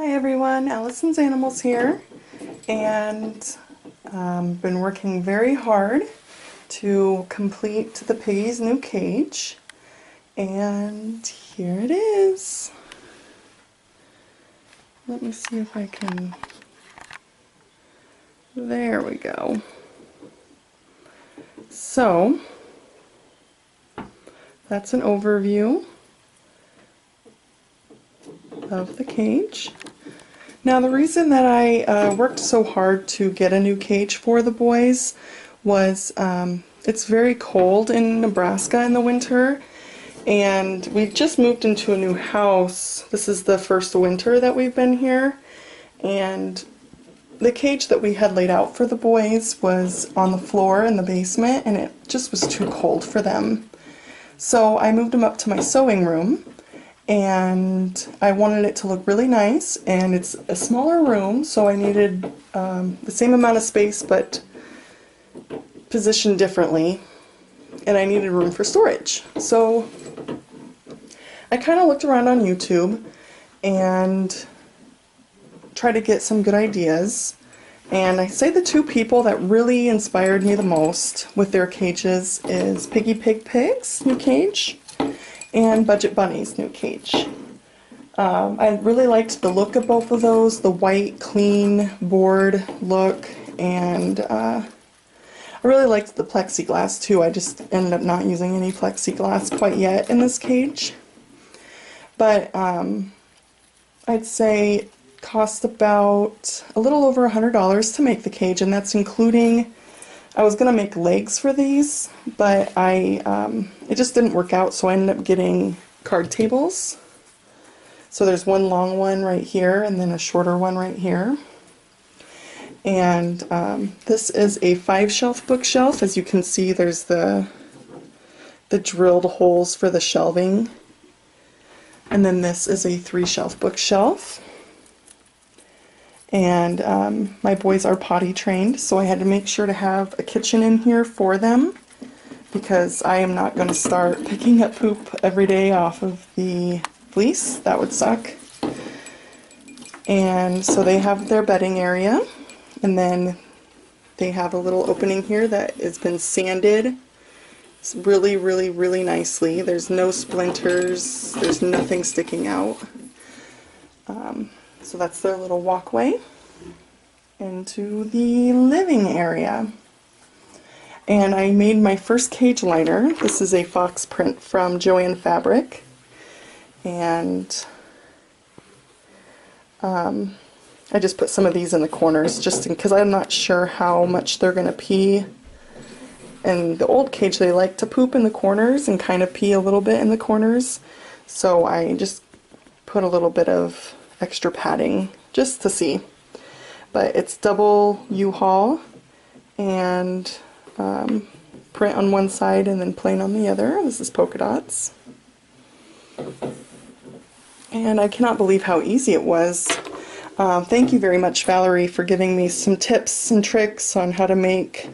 Hi everyone, Allison's Animals here, and been working very hard to complete the piggy's new cage, and here it is. Let me see if I can, there we go. So, that's an overview of the cage. Now the reason that I worked so hard to get a new cage for the boys was it's very cold in Nebraska in the winter, and we've just moved into a new house. This is the first winter that we've been here, and the cage that we had laid out for the boys was on the floor in the basement, and it just was too cold for them. So I moved them up to my sewing room, and I wanted it to look really nice, and it's a smaller room, so I needed the same amount of space but positioned differently, and I needed room for storage. So I kind of looked around on YouTube and tried to get some good ideas, and I say the two people that really inspired me the most with their cages is Piggy Pig Pig's new cage and Budget Bunny's new cage. I really liked the look of both of those, the white, clean board look, and I really liked the plexiglass too. I just ended up not using any plexiglass quite yet in this cage. But I'd say cost about a little over $100 to make the cage, and that's including, I was going to make legs for these, but it just didn't work out, so I ended up getting card tables. So there's one long one right here and then a shorter one right here. And this is a 5-shelf bookshelf. As you can see, there's the drilled holes for the shelving. And then this is a 3-shelf bookshelf. And my boys are potty trained, so I had to make sure to have a kitchen in here for them, because I am not going to start picking up poop every day off of the fleece. That would suck. And so they have their bedding area, and then they have a little opening here that has been sanded. It's really, really, really nicely. There's no splinters, there's nothing sticking out. So that's their little walkway into the living area. And I made my first cage liner. This is a fox print from Joann Fabric. And I just put some of these in the corners just because I'm not sure how much they're going to pee. In the old cage, they like to poop in the corners and kind of pee a little bit in the corners. So I just put a little bit of extra padding just to see. But it's double U-Haul and print on one side and then plain on the other. This is polka dots. And I cannot believe how easy it was. Thank you very much, Valerie, for giving me some tips and tricks on how to make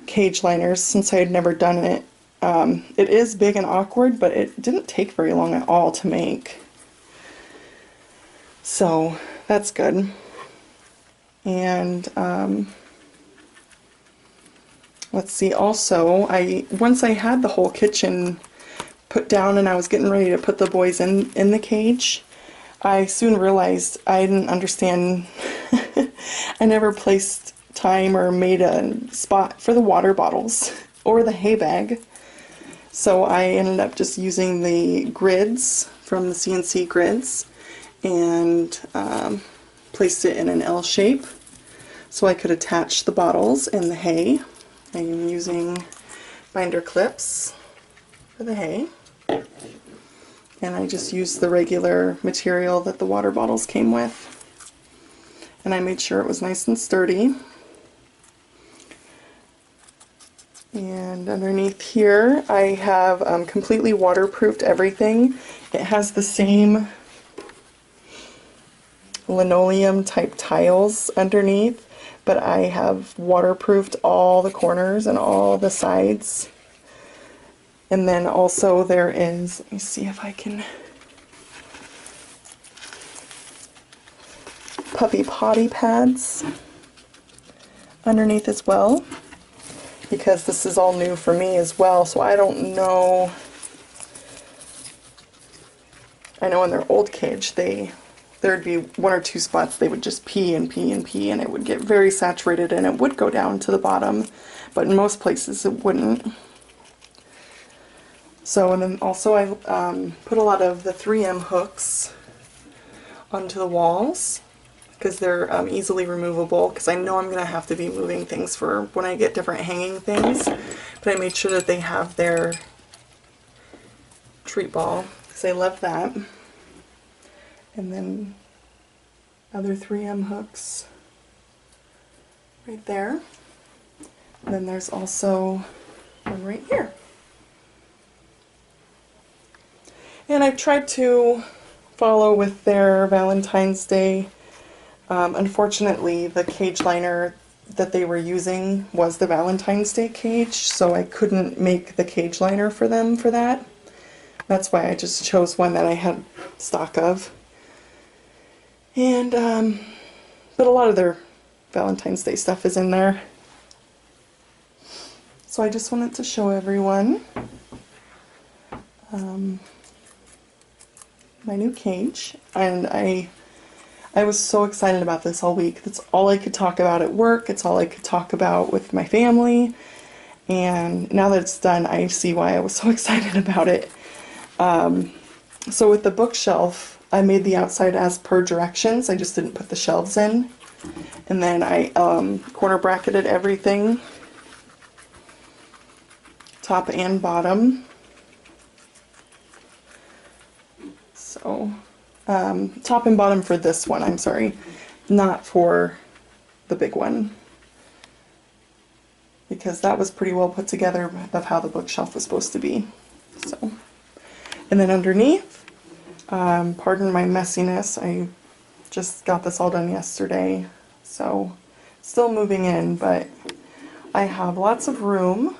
cage liners, since I had never done it. It is big and awkward, but it didn't take very long at all to make. So that's good. And let's see, also, once I had the whole kitchen put down and I was getting ready to put the boys in the cage, I soon realized I didn't understand. I never placed time or made a spot for the water bottles or the hay bag. So I ended up just using the grids from the CNC grids and placed it in an L shape so I could attach the bottles and the hay. I am using binder clips for the hay, and I just used the regular material that the water bottles came with, and I made sure it was nice and sturdy. And underneath here I have completely waterproofed everything. It has the same linoleum type tiles underneath, but I have waterproofed all the corners and all the sides. And then also there is, let me see if I can puppy potty pads underneath as well, because this is all new for me as well, so I don't know. I know in their old cage there'd be one or two spots they would just pee and pee and pee, and it would get very saturated and it would go down to the bottom, but in most places it wouldn't. So, and then also I put a lot of the 3M hooks onto the walls because they're easily removable, because I know I'm going to have to be moving things for when I get different hanging things, but I made sure that they have their treat ball because I love that. And then other 3M hooks right there. And then there's also one right here. And I've tried to follow with their Valentine's Day. Unfortunately, the cage liner that they were using was the Valentine's Day cage, so I couldn't make the cage liner for them for that. That's why I just chose one that I had stock of. And, but a lot of their Valentine's Day stuff is in there. So I just wanted to show everyone my new cage, and I was so excited about this all week. That's all I could talk about at work. It's all I could talk about with my family. And now that it's done, I see why I was so excited about it. So with the bookshelf, I made the outside as per directions. I just didn't put the shelves in. And then I corner bracketed everything, top and bottom. So, top and bottom for this one, I'm sorry, not for the big one, because that was pretty well put together of how the bookshelf was supposed to be. So, and then underneath, pardon my messiness, I just got this all done yesterday, so still moving in, but I have lots of room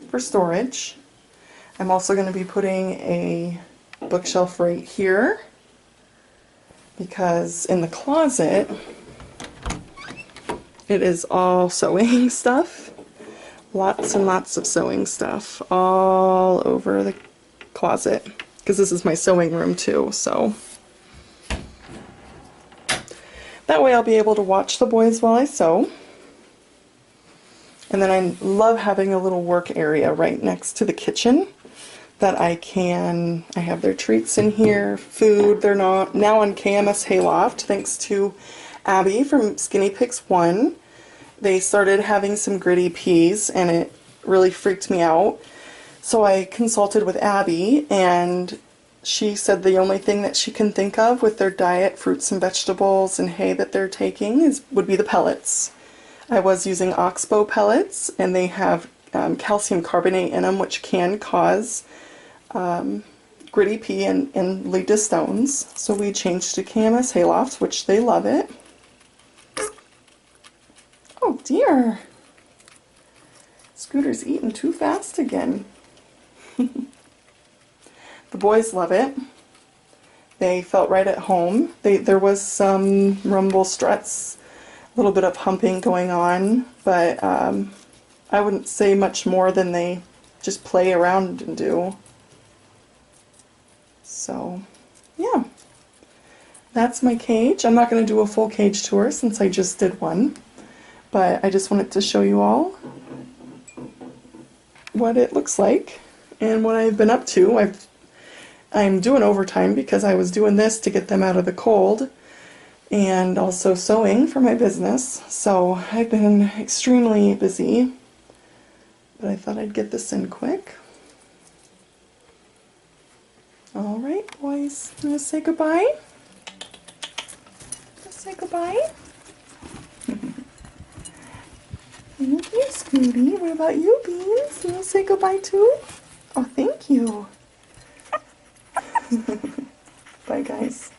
for storage. I'm also going to be putting a bookshelf right here, because in the closet it is all sewing stuff. Lots and lots of sewing stuff all over the closet, because this is my sewing room too, so that way I'll be able to watch the boys while I sew. And then I love having a little work area right next to the kitchen that I have their treats in here, food. They're not now on KMS Hayloft, thanks to Abby from Skinny Picks 1. They started having some gritty peas and it really freaked me out. So I consulted with Abby, and she said the only thing that she can think of with their diet, fruits and vegetables and hay that they're taking, would be the pellets. I was using Oxbow pellets, and they have calcium carbonate in them, which can cause gritty pea and lead to stones. So we changed to KMS Hayloft, which they love it. Oh dear! Scooter's eating too fast again. The boys love it. They felt right at home. There was some rumble struts, a little bit of humping going on, but I wouldn't say much more than they just play around and do. So, yeah. That's my cage. I'm not going to do a full cage tour since I just did one, but I just wanted to show you all what it looks like and what I've been up to. I'm doing overtime because I was doing this to get them out of the cold, and also sewing for my business, so I've been extremely busy, but I thought I'd get this in quick. Alright boys, I'm going to say goodbye. Let's say goodbye. Thank you, Scooty. What about you, Beans? You want to say goodbye too? Oh, thank you. Bye guys.